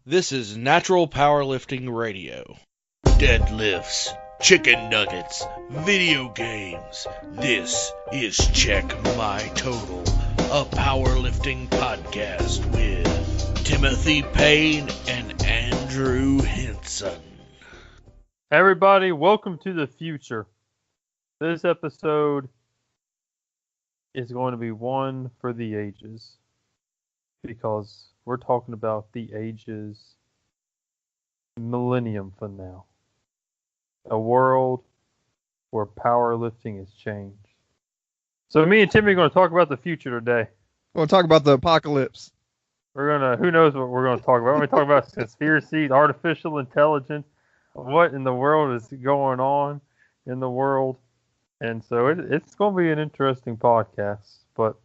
This is Natural Powerlifting Radio. Deadlifts, chicken nuggets, video games. This is Check My Total, a powerlifting podcast with Timothy Payne and Andrew Hinson. Everybody, welcome to the future. This episode is going to be one for the ages because we're talking about the ages millennium from now. A world where powerlifting has changed. So me and Timmy are going to talk about the future today. We're going to talk about the apocalypse. Who knows what we're going to talk about. We're going to talk about conspiracies, artificial intelligence, what in the world is going on in the world. And so it's going to be an interesting podcast. But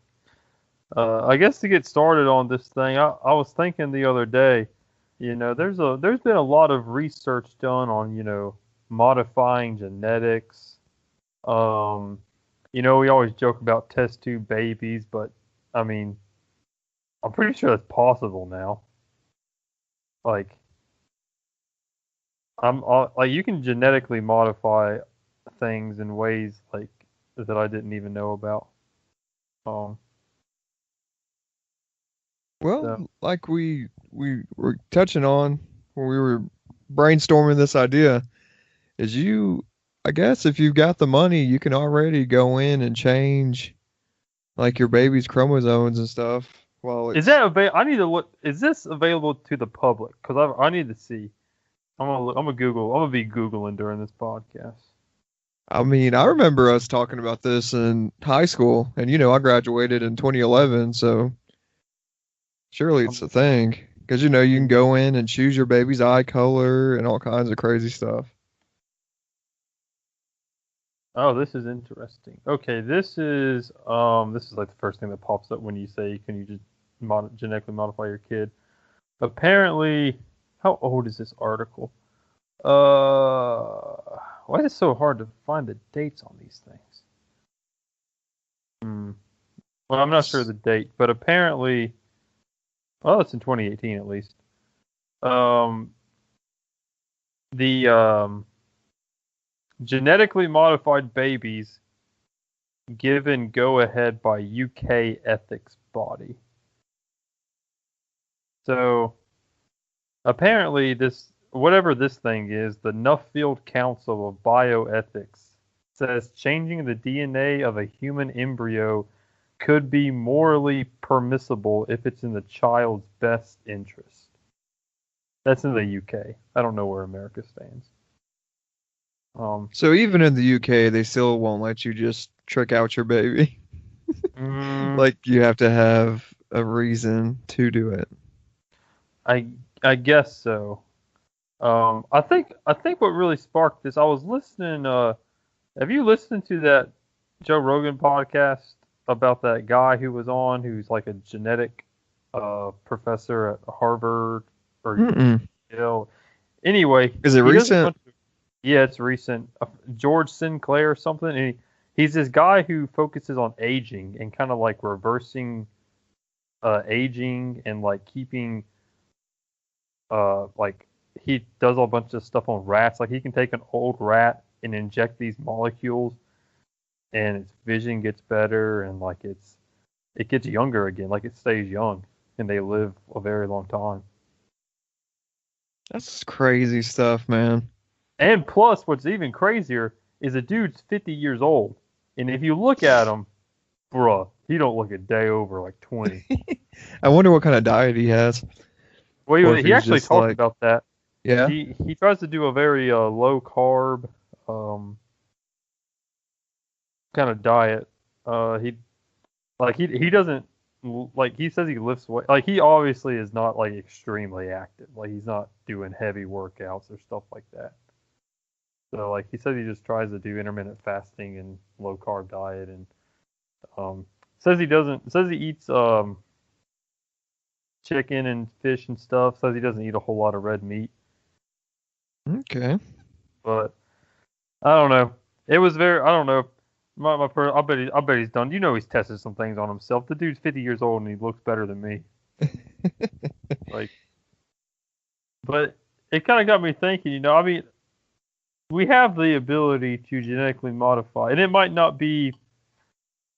I guess to get started on this thing, I was thinking the other day, there's been a lot of research done on, modifying genetics. We always joke about test tube babies, but I mean, I'm pretty sure that's possible now. Like, you can genetically modify things in ways like that I didn't even know about. Like we were touching on when we were brainstorming this idea, is I guess if you've got the money, you can already go in and change like your baby's chromosomes and stuff. Well, is that I need to look. Is this available to the public? Because I need to see. I'm gonna Google. I'm gonna be Googling during this podcast. I mean, I remember us talking about this in high school, and I graduated in 2011, so surely it's a thing. Because you can go in and choose your baby's eye color and all kinds of crazy stuff. Oh, this is interesting. Okay, this is like the first thing that pops up when you say, can you just genetically modify your kid? Apparently, how old is this article? Why is it so hard to find the dates on these things? Well, I'm not sure the date, but apparently, it's in 2018 at least. The genetically modified babies given go-ahead by UK ethics body. So apparently whatever this thing is, the Nuffield Council of Bioethics says changing the DNA of a human embryo could be morally permissible if it's in the child's best interest. That's in the UK. I don't know where America stands. So even in the UK, they still won't let you just trick out your baby. Like you have to have a reason to do it. I guess so. I think what really sparked this, I was listening. Have you listened to that Joe Rogan podcast about that guy who was on, who's like a genetic professor at Harvard or Yale? Anyway, is it recent? Yeah, it's recent. George Sinclair or something. And he's this guy who focuses on aging and kind of like reversing aging and like keeping like he does a bunch of stuff on rats. Like he can take an old rat and inject these molecules and its vision gets better and like it gets younger again, like it stays young and they live a very long time. That's crazy stuff, man. And plus, what's even crazier is a dude's 50 years old. And if you look at him, bruh, he don't look a day over like 20. I wonder what kind of diet he has. Well, he actually talked about that. Yeah. He tries to do a very low carb kind of diet. He doesn't, like, he says he lifts weight. Like, he obviously is not like extremely active. Like, he's not doing heavy workouts or stuff like that. So, like, he says he just tries to do intermittent fasting and low carb diet, and says he eats chicken and fish and stuff. Says he doesn't eat a whole lot of red meat. Okay. But I don't know. It was very. I don't know. I bet he's done. He's tested some things on himself. The dude's 50 years old and he looks better than me. Like, But it kind of got me thinking, I mean, we have the ability to genetically modify, and it might not be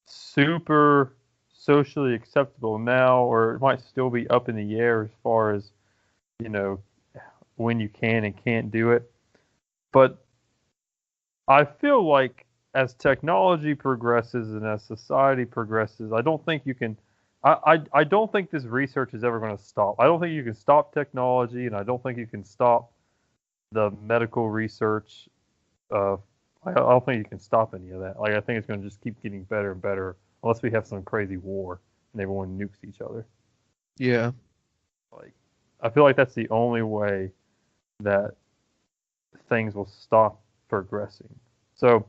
super socially acceptable now, or it might still be up in the air as far as, when you can and can't do it. But I feel like as technology progresses and as society progresses, I don't think you can. I don't think this research is ever going to stop. I don't think you can stop technology, and I don't think you can stop the medical research. I don't think you can stop any of that. Like, I think it's going to just keep getting better and better, unless we have some crazy war and everyone nukes each other. Yeah. Like, I feel like that's the only way that things will stop progressing. So,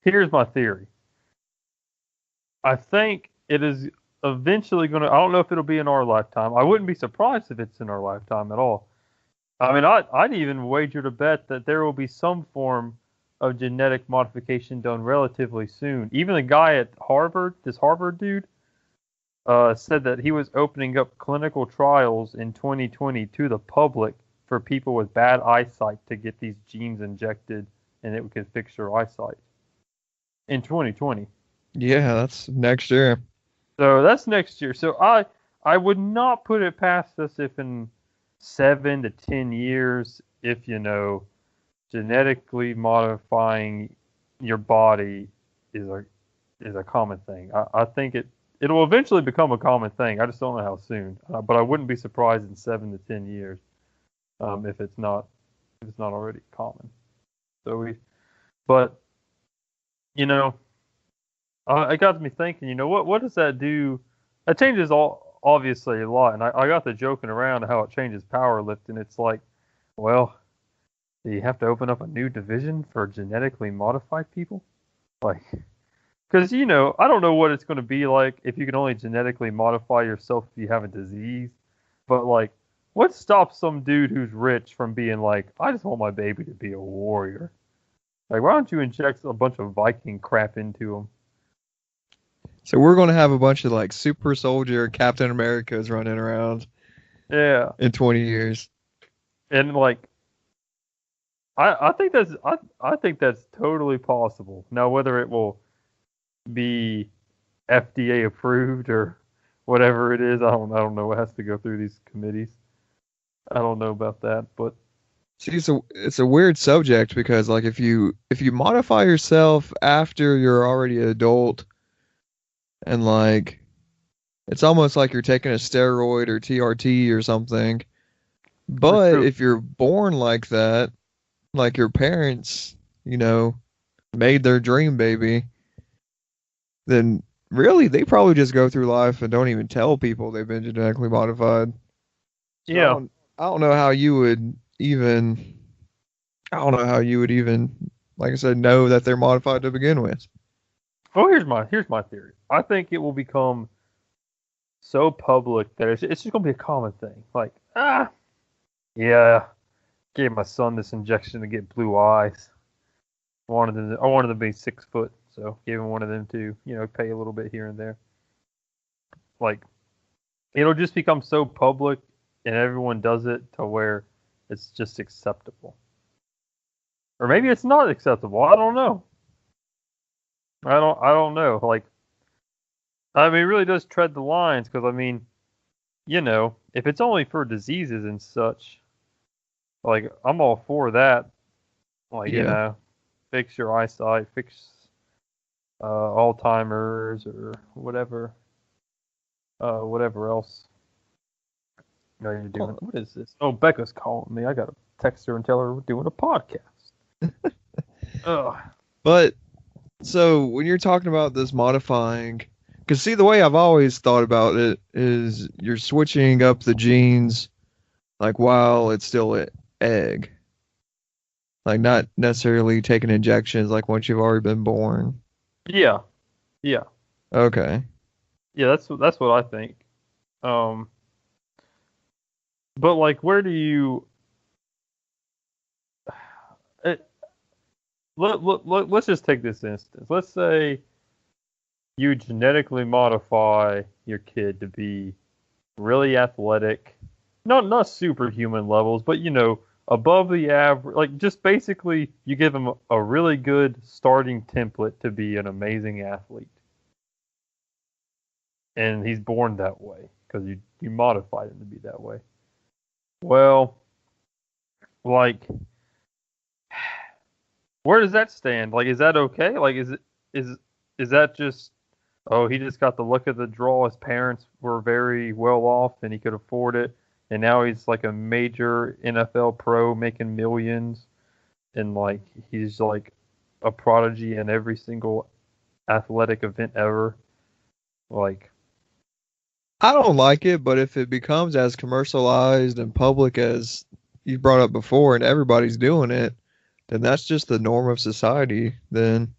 here's my theory. I think it is eventually going to, I don't know if it'll be in our lifetime. I wouldn't be surprised if it's in our lifetime at all. I mean, I'd even wager to bet that there will be some form of genetic modification done relatively soon. Even the guy at Harvard, this Harvard dude, said that he was opening up clinical trials in 2020 to the public for people with bad eyesight to get these genes injected, and it could fix your eyesight in 2020. Yeah, that's next year. So that's next year. So I would not put it past us if in 7 to 10 years, if genetically modifying your body is a common thing. I think it'll eventually become a common thing. I just don't know how soon. But I wouldn't be surprised in 7 to 10 years if it's not already common. But it got me thinking. What does that do? That changes obviously a lot. And I got to joking around how it changes powerlifting. It's like, well, do you have to open up a new division for genetically modified people? Like, because, I don't know what it's going to be like if you can only genetically modify yourself if you have a disease. But, like, what stops some dude who's rich from being like, I just want my baby to be a warrior? Like, why don't you inject a bunch of Viking crap into him? So we're going to have a bunch of, like, super soldier Captain Americas running around. Yeah. In 20 years. And, like, I think that's totally possible. Now, whether it will be FDA approved or whatever it is, I don't know. It has to go through these committees. I don't know about that, but see, it's a weird subject because, like, if you modify yourself after you're already an adult, and, like, it's almost like you're taking a steroid or TRT or something. But if you're born like that, like your parents, made their dream baby, then really they probably just go through life and don't even tell people they've been genetically modified. So yeah. I don't know how you would even, like I said, know that they're modified to begin with. Well, here's my theory. I think it will become so public that it's just going to be a common thing. Like, yeah, gave my son this injection to get blue eyes. I wanted him to be 6 foot, so gave him one of them to, pay a little bit here and there. Like, it'll just become so public and everyone does it to where it's just acceptable. Or maybe it's not acceptable. I don't know. I don't know. Like, I mean, it really does tread the lines because, I mean, if it's only for diseases and such, like, I'm all for that. Like, fix your eyesight, fix Alzheimer's or whatever else you're doing. What is this? Oh, Becca's calling me. I got to text her and tell her we're doing a podcast. Ugh. But, so, when you're talking about this modifying, because, see, the way I've always thought about it is you're switching up the genes, like, while it's still an egg. Like, not necessarily taking injections, like, once you've already been born. Yeah. Yeah. Okay. Yeah, that's what I think. But, like, where do you... Let's just take this instance. Let's say you genetically modify your kid to be really athletic not superhuman levels, but above the average. Like just basically, you give him a really good starting template to be an amazing athlete, and he's born that way because you modified him to be that way. Well, like, where does that stand? Like, is that okay? Like, is that just, oh, he just got the luck of the draw. His parents were very well off and he could afford it, and now he's like a major NFL pro making millions, and like he's like a prodigy in every single athletic event ever. Like, I don't like it, but if it becomes as commercialized and public as you brought up before, and everybody's doing it, then that's just the norm of society. Then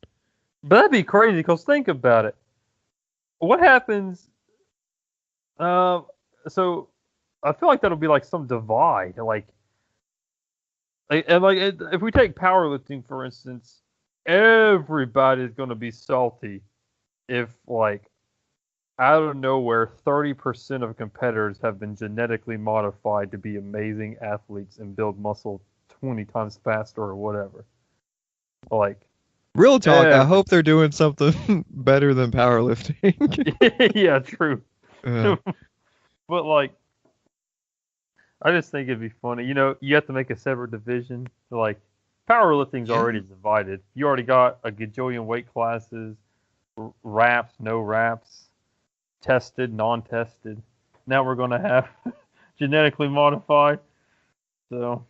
but that'd be crazy because think about it. What happens? So I feel like that'll be like some divide. If we take powerlifting for instance, everybody's going to be salty if like out of nowhere 30% of competitors have been genetically modified to be amazing athletes and build muscle 20 times faster or whatever. Like, real talk, I hope they're doing something better than powerlifting. yeah, true. Yeah. But like, I just think it'd be funny. You have to make a separate division. Like, powerlifting's already divided. You already got a gajillion weight classes, wraps, no wraps, tested, non-tested. Now we're gonna have genetically modified. So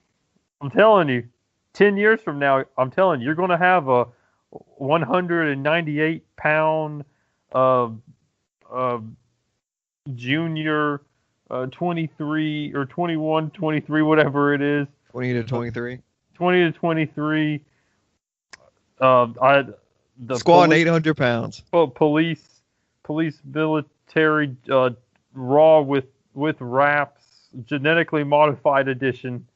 I'm telling you, 10 years from now, I'm telling you, you're gonna have a 198 pound junior 23 or 21, 23, whatever it is. 20 to 23. 20 to 23. The Squatting 800 pounds. Police, military, raw with wraps, genetically modified edition.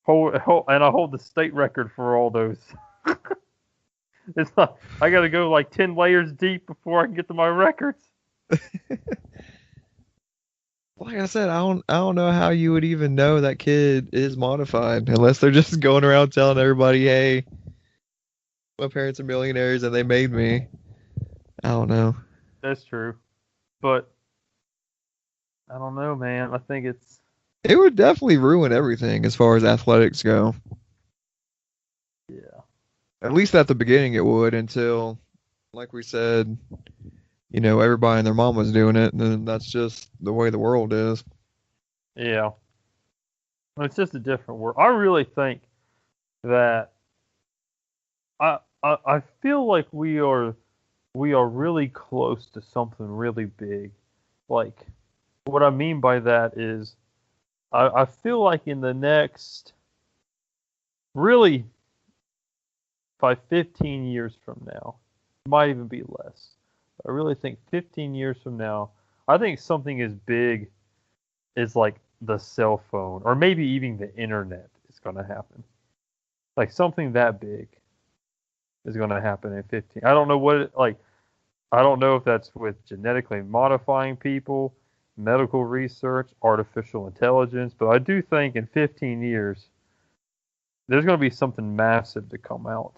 And I hold the state record for all those. It's not. I got to go like 10 layers deep before I can get to my records. Like I said, I don't know how you would even know that kid is modified unless they're just going around telling everybody, "Hey, my parents are millionaires and they made me." I don't know. That's true, but I don't know, man. I think it would definitely ruin everything as far as athletics go. Yeah. At least at the beginning it would, until, like we said, everybody and their mom was doing it, and then that's just the way the world is. Yeah. It's just a different world. I really think that I feel like we are really close to something really big. Like, what I mean by that is I feel like in the next, really, by 15 years from now, might even be less. I really think 15 years from now, I think something as big as like the cell phone or maybe even the internet is going to happen. Like something that big is going to happen in 15. I don't know I don't know if that's with genetically modifying people, medical research, artificial intelligence, but I do think in 15 years there's going to be something massive to come out.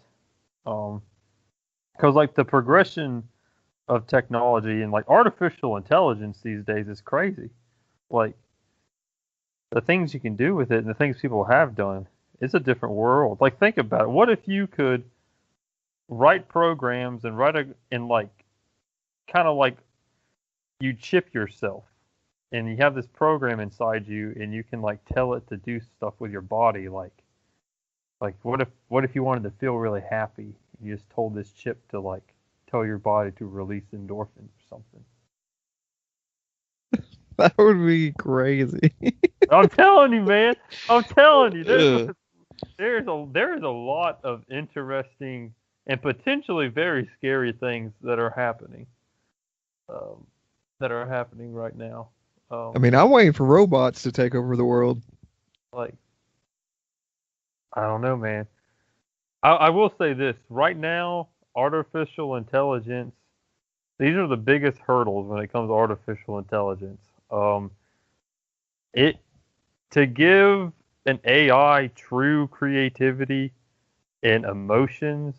Because like the progression of technology and like artificial intelligence these days is crazy. Like the things you can do with it and the things people have done, it's a different world. Like think about it. What if you could write programs and kind of like you chip yourself and you have this program inside you and you can like tell it to do stuff with your body. Like what if you wanted to feel really happy? You just told this chip to like tell your body to release endorphins or something. That would be crazy. I'm telling you, man. I'm telling you. There's a lot of interesting and potentially very scary things that are happening. That are happening right now. I mean, I'm waiting for robots to take over the world. Like, I don't know, man. I will say this. Right now, artificial intelligence, these are the biggest hurdles when it comes to artificial intelligence. to give an AI true creativity and emotions,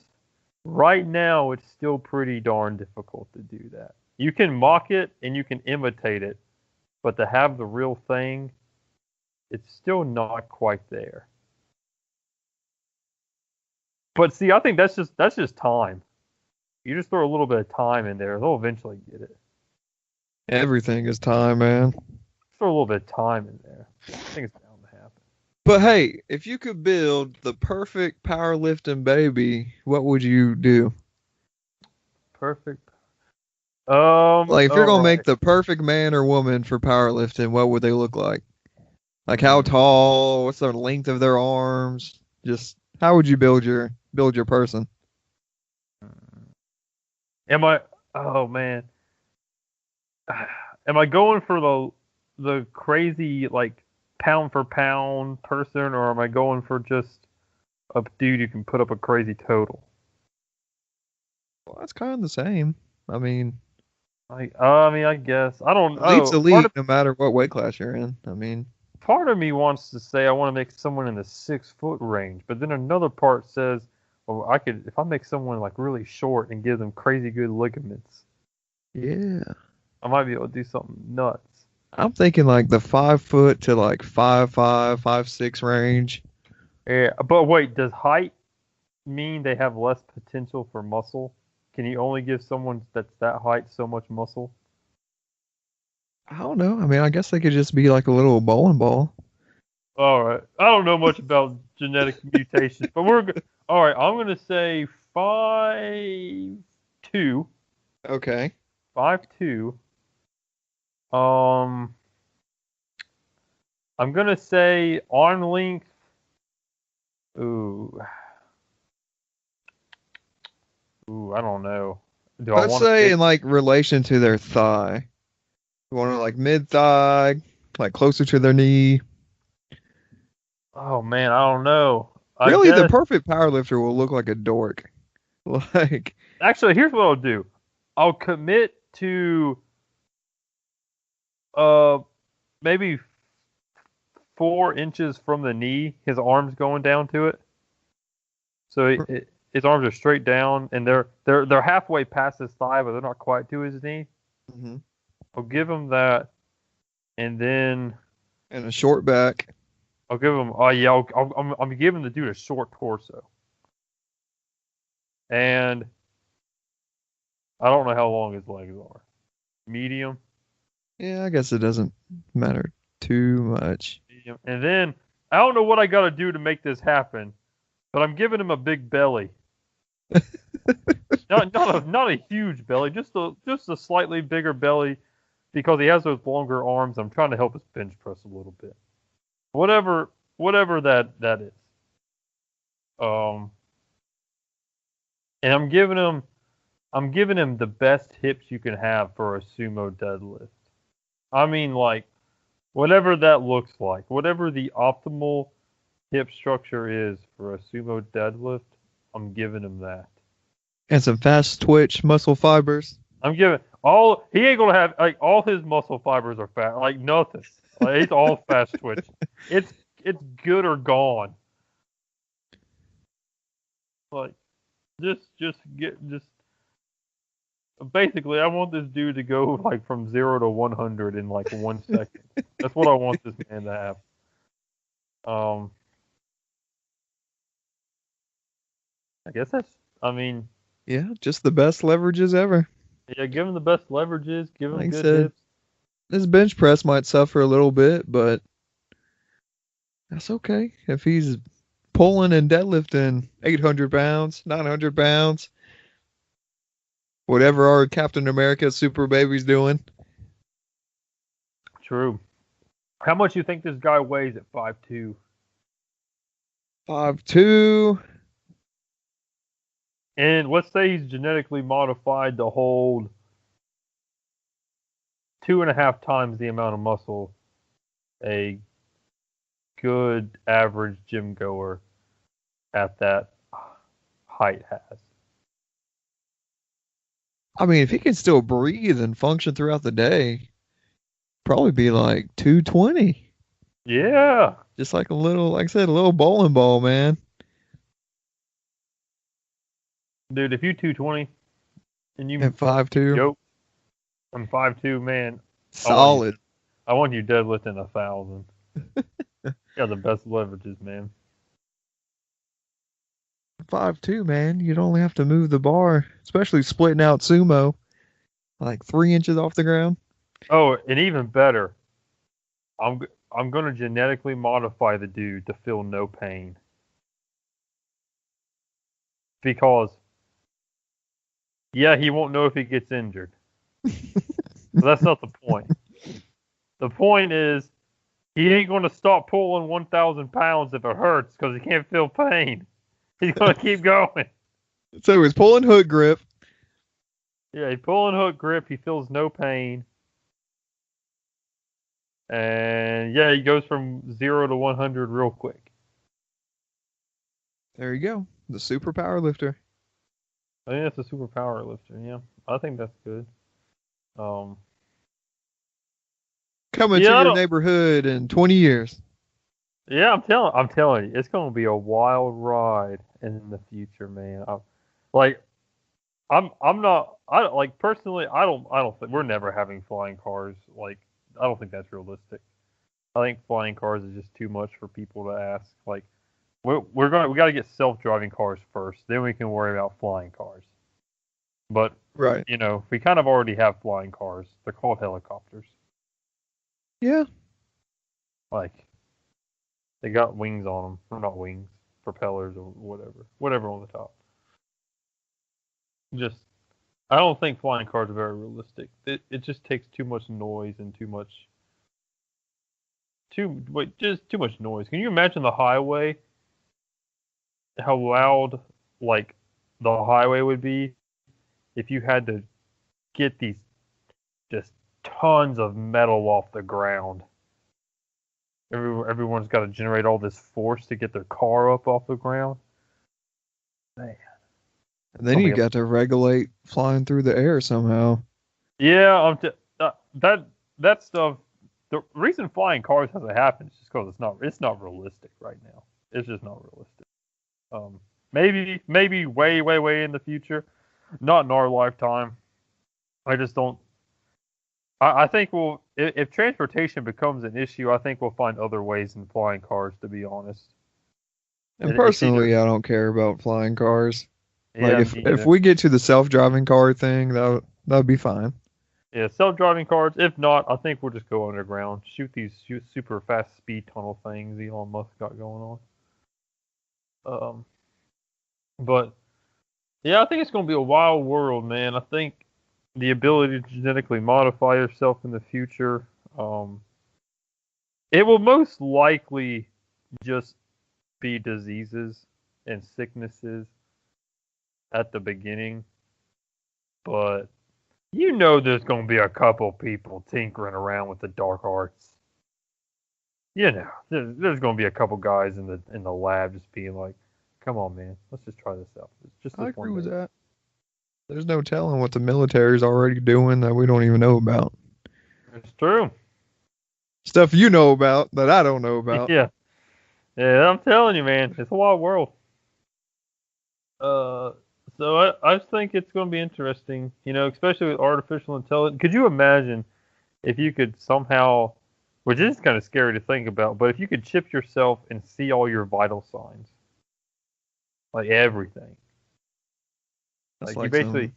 right now it's still pretty darn difficult to do that. You can mock it and you can imitate it, but to have the real thing, it's still not quite there. But see, I think that's just time. You just throw a little bit of time in there, they'll eventually get it. Everything is time, man. Throw a little bit of time in there. I think it's bound to happen. But hey, if you could build the perfect powerlifting baby, what would you do? Perfect. Like, if you're gonna make the perfect man or woman for powerlifting, what would they look like? Like, how tall? What's the length of their arms? Just how would you build your person? Am I? Oh man. Am I going for the crazy like pound for pound person, or am I going for just a dude who can put up a crazy total? Well, that's kind of the same. I mean, I guess I don't know. elite's elite, no matter what weight class you're in. I mean, part of me wants to say I want to make someone in the 6 foot range, but then another part says, well, I could if I make someone like really short and give them crazy good ligaments. yeah, I might be able to do something nuts. I'm thinking like the 5 foot to like 5'5", 5'6" range. Yeah, but wait, does height mean they have less potential for muscle? Can you only give someone that's that height so much muscle? I don't know. I mean, I guess they could just be like a little bowling ball. All right. I don't know much about genetic mutations, but we're good. All right. I'm going to say 5'2". Okay. 5'2". I'm going to say arm length. Ooh, I don't know. Let's say in like relation to their thigh. You want to like mid thigh, like closer to their knee. Oh man, I don't know. Really, the perfect powerlifter will look like a dork. Like, actually, here's what I'll do. I'll commit to maybe 4 inches from the knee, his arms going down to it. So his arms are straight down, and they're halfway past his thigh, but they're not quite to his knee. mm-hmm. I'll give him that, and then And a short back. I'll give him. Oh yeah, I'm giving the dude a short torso, and I don't know how long his legs are. Medium. Yeah, I guess it doesn't matter too much. Medium. And then I don't know what I got to do to make this happen, but I'm giving him a big belly. not a huge belly, just a slightly bigger belly, because he has those longer arms. I'm trying to help his bench press a little bit. Whatever that is. And I'm giving him the best hips you can have for a sumo deadlift. I mean, like, whatever that looks like, whatever the optimal hip structure is for a sumo deadlift, I'm giving him that. And some fast twitch muscle fibers. I'm giving he ain't gonna have like all his muscle fibers are fat, like nothing. Like, it's all fast twitch. It's good or gone. Like, just basically, I want this dude to go like from 0 to 100 in like 1 second. That's what I want this man to have. I guess Yeah, just the best leverages ever. Yeah, give him the best leverages, give him Like good said, hips. His bench press might suffer a little bit, but that's okay. If he's pulling and deadlifting 800 pounds, 900 pounds, whatever our Captain America Super Baby's doing. True. How much you think this guy weighs at 5'2"? 5'2". And let's say he's genetically modified to hold 2.5 times the amount of muscle a good average gym goer at that height has. I mean, if he can still breathe and function throughout the day, probably be like 220. Yeah. Just like a little, like I said, a little bowling ball, man. Dude, if you 220 and you At 5'2", yo, I'm 5'2", man. solid. I want you deadlifting 1,000. You got the best leverages, man. 5'2", man. You'd only have to move the bar, especially splitting out sumo, like 3 inches off the ground. Oh, and even better, I'm gonna genetically modify the dude to feel no pain. Because yeah, he won't know if he gets injured. But that's not the point. The point is he ain't gonna stop pulling 1,000 pounds if it hurts because he can't feel pain. He's gonna keep going. So he's pulling hook grip. Yeah, he's pulling hook grip. He feels no pain. And yeah, he goes from 0 to 100 real quick. There you go. The super power lifter. I think that's a super power lifter. Yeah, I think that's good. Coming to your neighborhood in 20 years. Yeah, I'm telling you, it's gonna be a wild ride in the future, man. Personally, I don't think we're never having flying cars. Like, I don't think that's realistic. I think flying cars is just too much for people to ask. Like, we got to get self-driving cars first, then we can worry about flying cars. But right, we kind of already have flying cars. They're called helicopters. Yeah. Like, they got wings on them, or not wings, propellers or whatever on the top. I don't think flying cars are very realistic. It just takes too much noise and just too much noise. Can you imagine the highway? How loud, like, the highway would be if you had to get these just tons of metal off the ground. Everyone's got to generate all this force to get their car up off the ground. Man. And then you got to regulate flying through the air somehow. Yeah, that stuff. The reason flying cars hasn't happened is just because it's not realistic right now. It's just not realistic. Maybe way in the future, not in our lifetime. I just don't. I think if transportation becomes an issue, I think we'll find other ways than flying cars. To be honest. And personally, I don't care about flying cars. Yeah, like if we get to the self-driving car thing, that'd be fine. Yeah, self-driving cars. If not, I think we'll just go underground, shoot super fast speed tunnel things Elon Musk got going on. But yeah, I think it's going to be a wild world, man. I think the ability to genetically modify yourself in the future, it will most likely just be diseases and sicknesses at the beginning, but there's going to be a couple people tinkering around with the dark arts. There's going to be a couple guys in the lab just being like, "Come on, man, let's just try this out." I agree with that. There's no telling what the military's already doing that we don't even know about. It's true. Stuff you know about that I don't know about. Yeah, I'm telling you, man, it's a wild world. So I just think it's going to be interesting, especially with artificial intelligence. Could you imagine if you could somehow, which is kind of scary to think about, but if you could chip yourself and see all your vital signs, like everything. Like you basically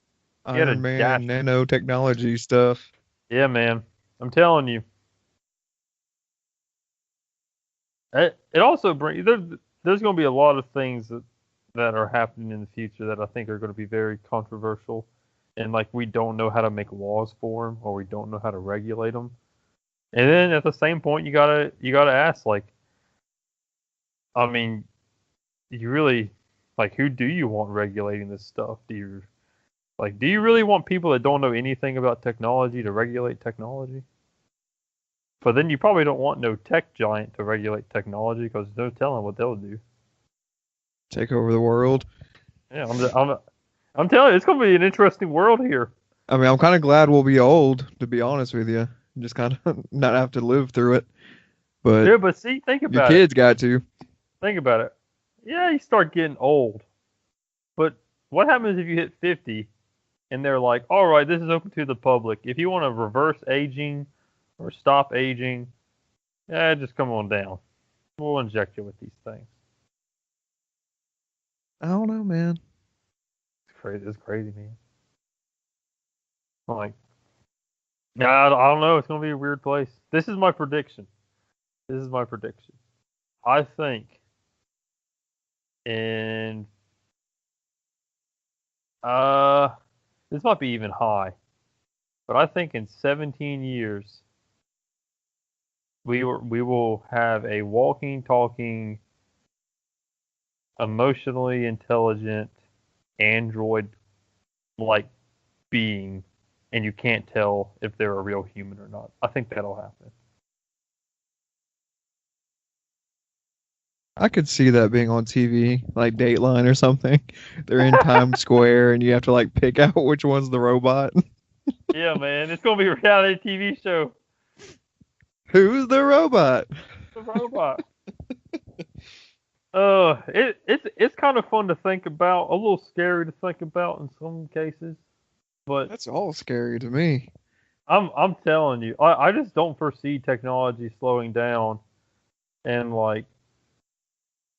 Iron Man nanotechnology stuff. Yeah, man. I'm telling you. It also brings there's going to be a lot of things that are happening in the future that I think are going to be very controversial, and like we don't know how to make laws for them, or we don't know how to regulate them. And then at the same point, you gotta ask, like, I mean, you really, like, who do you want regulating this stuff? Do you really want people that don't know anything about technology to regulate technology? But then you probably don't want no tech giant to regulate technology because there's no telling what they'll do. Take over the world. Yeah, I'm telling you, it's going to be an interesting world here. I mean, I'm kind of glad we'll be old, to be honest with you. Just kind of not have to live through it. But Yeah, but see, think your about it. kids got to. Think about it. Yeah, you start getting old. But what happens if you hit 50 and they're like, all right, this is open to the public. If you want to reverse aging or stop aging, just come on down. We'll inject you with these things. I don't know, man. It's crazy. It's crazy, man. Like, I don't know. It's going to be a weird place. This is my prediction. I think in this might be even high, but I think in 17 years we will have a walking, talking, emotionally intelligent android-like being, and you can't tell if they're a real human or not. I think that'll happen. I could see that being on TV, like Dateline or something. They're in Times Square, and you have to like pick out which one's the robot. Yeah, man, it's gonna be a reality TV show. Who's the robot? The robot. It's kind of fun to think about, a little scary to think about in some cases, but That's all scary to me. I'm telling you, I just don't foresee technology slowing down, and like,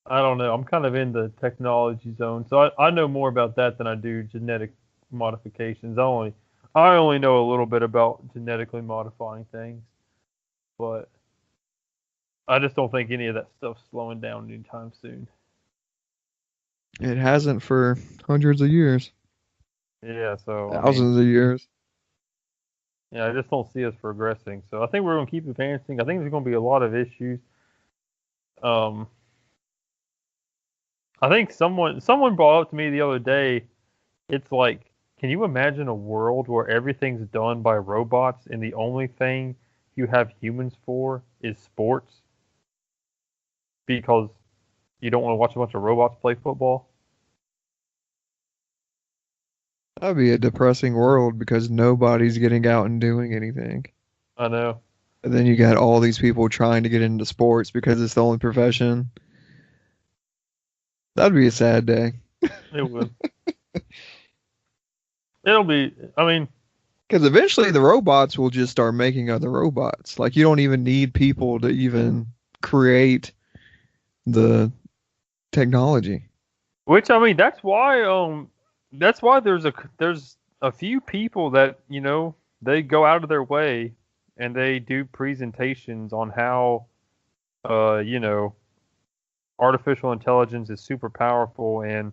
I don't know, I'm kind of in the technology zone, so I know more about that than I do genetic modifications. I only know a little bit about genetically modifying things, but I just don't think any of that stuff's slowing down anytime soon. It hasn't for hundreds of years, Yeah, so thousands of years. yeah, I just don't see us progressing. So I think we're going to keep advancing. I think there's going to be a lot of issues. I think someone brought up to me the other day. It's like, can you imagine a world where everything's done by robots and the only thing you have humans for is sports? Because you don't want to watch a bunch of robots play football? That'd be a depressing world because nobody's getting out and doing anything. I know. And then you got all these people trying to get into sports because it's the only profession. That'd be a sad day. It would. It'll be, I mean, Because eventually the robots will just start making other robots. Like, you don't even need people to even create the technology. which, I mean, that's why there's a few people that, they go out of their way and they do presentations on how, artificial intelligence is super powerful and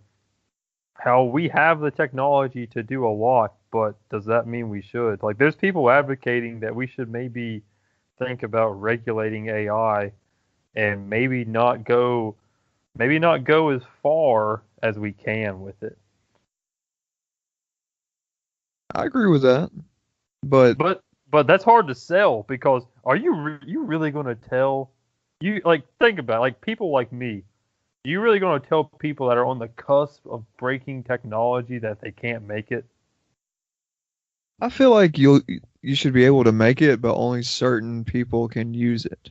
how we have the technology to do a lot, but does that mean we should? Like, there's people advocating that we should maybe think about regulating AI and maybe not go as far as we can with it. I agree with that. But But that's hard to sell because are you really going to tell think about it, like people like me? Are you really going to tell people that are on the cusp of breaking technology that they can't make it? I feel like you should be able to make it, but only certain people can use it.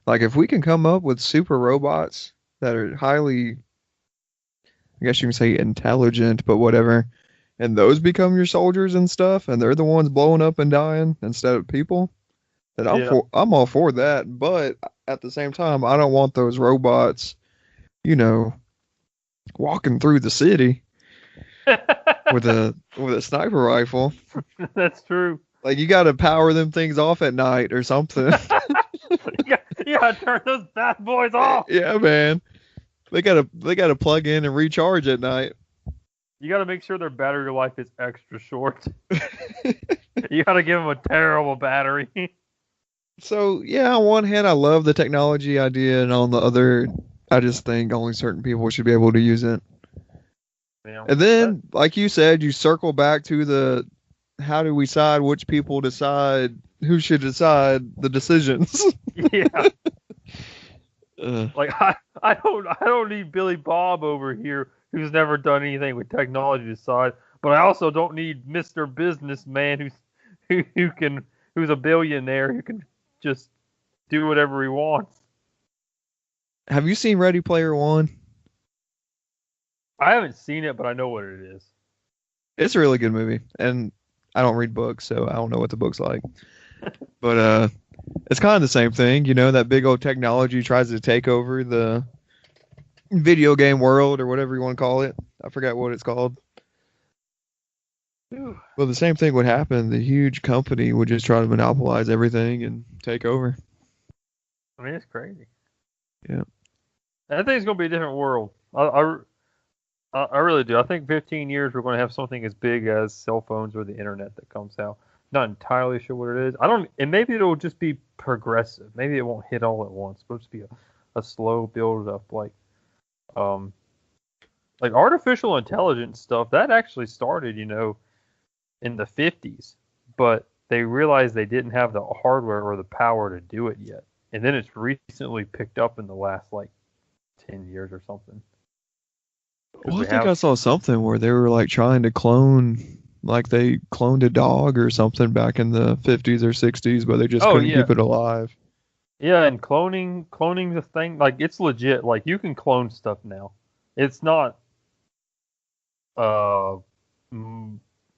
Like, if we can come up with super robots that are highly, I guess you can say intelligent, but whatever, and those become your soldiers and stuff, and they're the ones blowing up and dying instead of people, then I'm all for that. But at the same time, I don't want those robots, walking through the city with a sniper rifle. That's true. Like, you got to power them things off at night or something. Yeah, turn those bad boys off. Yeah, man. They gotta plug in and recharge at night. You got to make sure their battery life is extra short. You got to give them a terrible battery. So, yeah, on one hand, I love the technology idea, and on the other, I just think only certain people should be able to use it. Yeah. And then, like you said, you circle back to the how do we decide which people decide who should decide the decisions? Yeah. Like I don't need Billy Bob over here who's never done anything with technology to decide, but I also don't need Mr. Businessman who's a billionaire who can just do whatever he wants. Have you seen Ready Player One? I haven't seen it, but I know what it is. It's a really good movie, and I don't read books, so I don't know what the book's like. But it's kind of the same thing, you know. That big old technology tries to take over the video game world, or whatever you want to call it. I forgot what it's called. Well, the same thing would happen. The huge company would just try to monopolize everything and take over. I mean, it's crazy. Yeah. I think it's going to be a different world. I really do. I think 15 years we're going to have something as big as cell phones or the internet that comes out. Not entirely sure what it is. And maybe it'll just be progressive. Maybe it won't hit all at once, but it'll just be a slow build up, like artificial intelligence stuff. That actually started, you know, in the 50s, but they realized they didn't have the hardware or the power to do it yet. And then it's recently picked up in the last, 10 years or something. Well, I think I saw something where they were, trying to clone, they cloned a dog or something back in the 50s or 60s, but they just couldn't keep it alive. Yeah, and cloning's a thing. It's legit. You can clone stuff now. It's not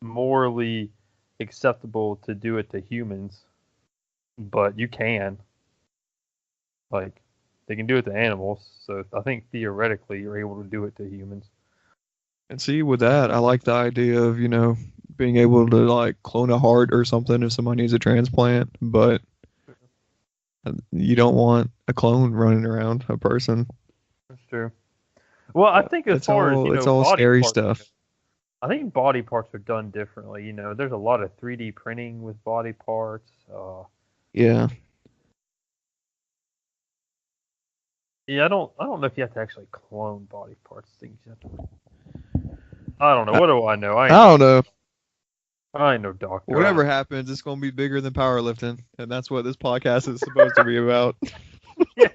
morally acceptable to do it to humans, but you can. They can do it to animals, so I think theoretically you're able to do it to humans. And see, with that, I like the idea of, you know, being able to clone a heart or something if somebody needs a transplant, but you don't want a clone running around a person. That's true. Well, I think as far as, it's all scary stuff. I think body parts are done differently. You know, there's a lot of 3D printing with body parts. Yeah. Yeah, I don't know if you have to actually clone body parts. I don't know. What do I know? I don't know. I ain't no doctor. Whatever happens, it's going to be bigger than powerlifting, and that's what this podcast is supposed to be about. Yeah.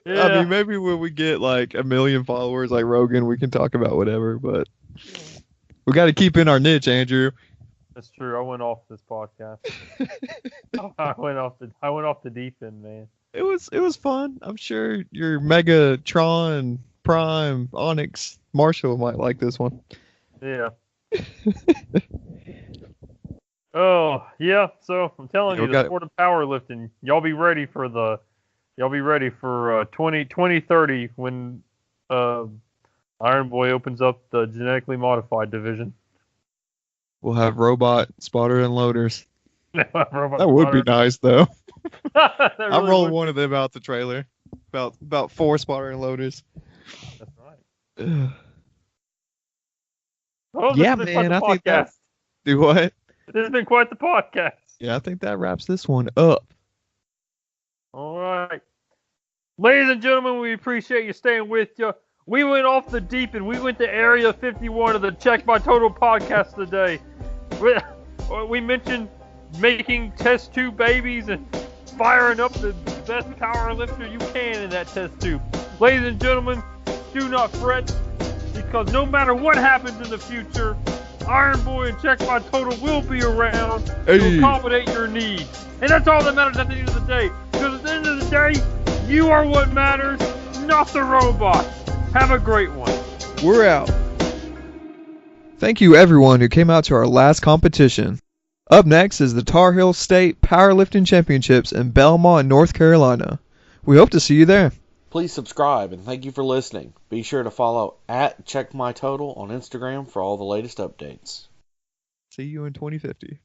I mean, maybe when we get 1 million followers like Rogan, we can talk about whatever, but we got to keep in our niche, Andrew. That's true. I went off this podcast. I went off the deep end, man. It was fun. I'm sure your Megatron, Prime, Onyx, Marshall might like this one. Yeah. Oh, yeah. So I'm telling you, the sport of powerlifting, y'all be ready for 2030 when Iron Boy opens up the genetically modified division. We'll have robot spotter and loaders. That would be nice, though. Really I'm rolling one of them out the trailer. About 4 spotter and loaders. That's right. Oh, yeah, man. I think that. Do what? This has been quite the podcast. Yeah, I think that wraps this one up. All right. Ladies and gentlemen, we appreciate you staying with you. We went off the deep end. We went to Area 51 of the Check My Total podcast today. We mentioned making test tube babies and firing up the best power lifter you can in that test tube. Ladies and gentlemen, do not fret, because no matter what happens in the future, Iron Boy and Check My Total will be around to accommodate your needs. And that's all that matters at the end of the day. Because at the end of the day, you are what matters, not the robots. Have a great one. We're out. Thank you everyone who came out to our last competition. Up next is the Tar Heel State Powerlifting Championships in Belmont, North Carolina. We hope to see you there. Please subscribe and thank you for listening. Be sure to follow @CheckMyTotal on Instagram for all the latest updates. See you in 2050.